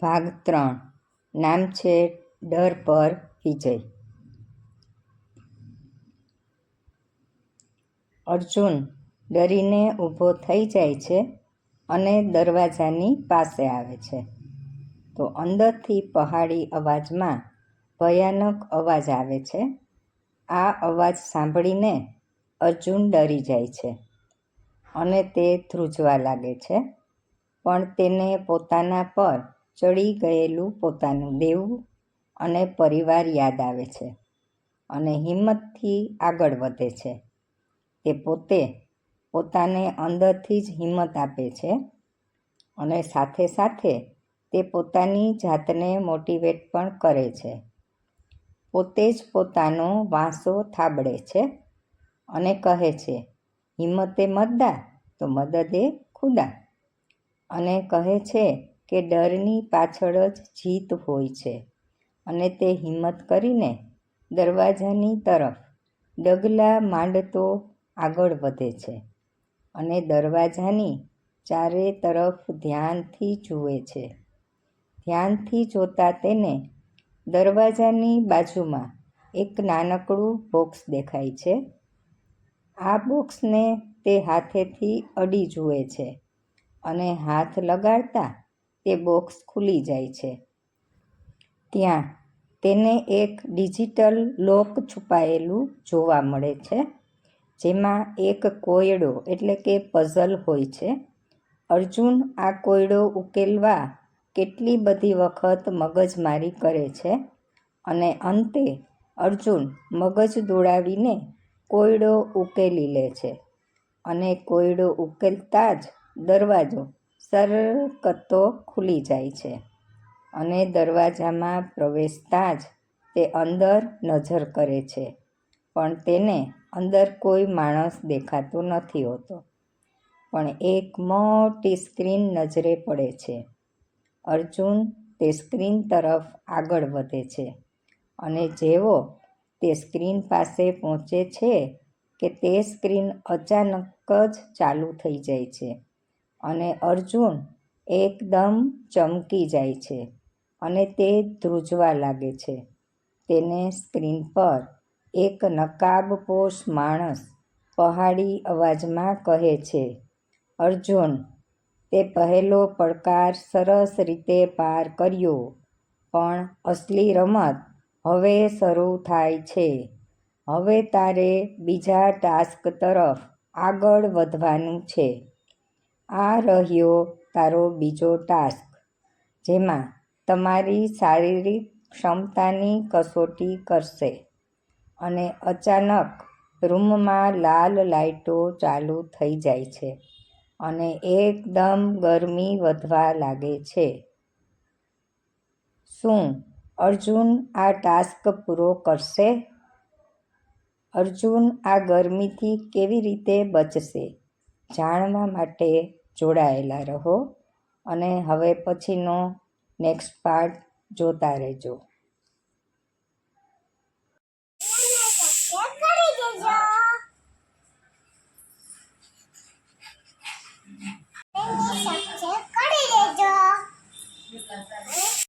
ભાગ 3 નામ છે ડર પર વિજય. અર્જુન ડરીને ઊભો થઈ જાય છે અને દરવાજાની પાસે આવે છે તો અંદરથી પહાડી અવાજમાં ભયાનક અવાજ આવે છે. આ અવાજ સાંભળીને અર્જુન ડરી જાય છે અને તે ધ્રુજવા લાગે છે, પણ તેને પોતાના પર ચડી ગયેલું પોતાનું દેવું અને પરિવાર યાદ આવે છે અને હિંમતથી આગળ વધે છે. તે પોતાને અંદરથી જ હિંમત આપે છે અને સાથે સાથે તે પોતાની જાતને મોટિવેટ પણ કરે છે. પોતે જ પોતાનો વાંસો થાબડે છે અને કહે છે, હિંમતે મદદા તો મદદે ખુદા, અને કહે છે કે ડરની પાછળ જ જીત હોય છે. અને તે હિંમત કરીને દરવાજાની તરફ ડગલા માંડતો આગળ વધે છે અને દરવાજાની ચારે તરફ ધ્યાનથી જુએ છે. ધ્યાનથી જોતા તેને દરવાજાની બાજુમાં એક નાનકડું બોક્સ દેખાય છે. આ બોક્સને તે હાથેથી અડી જુએ છે અને હાથ લગાડતા તે બોક્સ ખુલી જાય છે. ત્યાં તેને એક ડિજિટલ લોક છુપાયેલું જોવા મળે છે, જેમાં એક કોયડો એટલે કે પઝલ હોય છે. અર્જુન આ કોયડો ઉકેલવા કેટલી બધી વખત મગજમારી કરે છે અને અંતે અર્જુન મગજ દોડાવીને કોયડો ઉકેલી લે છે અને કોયડો ઉકેલતા જ દરવાજો સરકતો ખુલી જાય છે અને દરવાજામાં પ્રવેશતા જ તે અંદર નજર કરે છે, પણ તેને અંદર કોઈ માણસ દેખાતો નથી હોતો, પણ એક મોટી સ્ક્રીન નજરે પડે છે. અર્જુન તે સ્ક્રીન તરફ આગળ વધે છે અને જેવો તે સ્ક્રીન પાસે પહોંચે છે કે તે સ્ક્રીન અચાનક જ ચાલુ થઈ જાય છે અને અર્જુન એકદમ ચમકી જાય છે અને તે ધ્રુજવા લાગે છે. તેને સ્ક્રીન પર એક નકાબપોશ માણસ પહાડી અવાજમાં કહે છે, અર્જુન, તે પહેલો પડકાર સરસ રીતે પાર કર્યો, પણ અસલી રમત હવે શરૂ થાય છે. હવે તારે બીજા ટાસ્ક તરફ આગળ વધવાનું છે. આ રહ્યો તારો બીજો ટાસ્ક, જેમાં તમારી શારીરિક ક્ષમતાની કસોટી કરશે. અને અચાનક રૂમમાં લાલ લાઈટો ચાલુ થઈ જાય છે અને એકદમ ગરમી વધવા લાગે છે. શું અર્જુન આ ટાસ્ક પૂરો કરશે? અર્જુન આ ગરમીથી કેવી રીતે બચશે? જાણવા માટે જોડાયેલા રહો અને હવે પછીનો નેક્સ્ટ પાર્ટ જોતા રહેજો.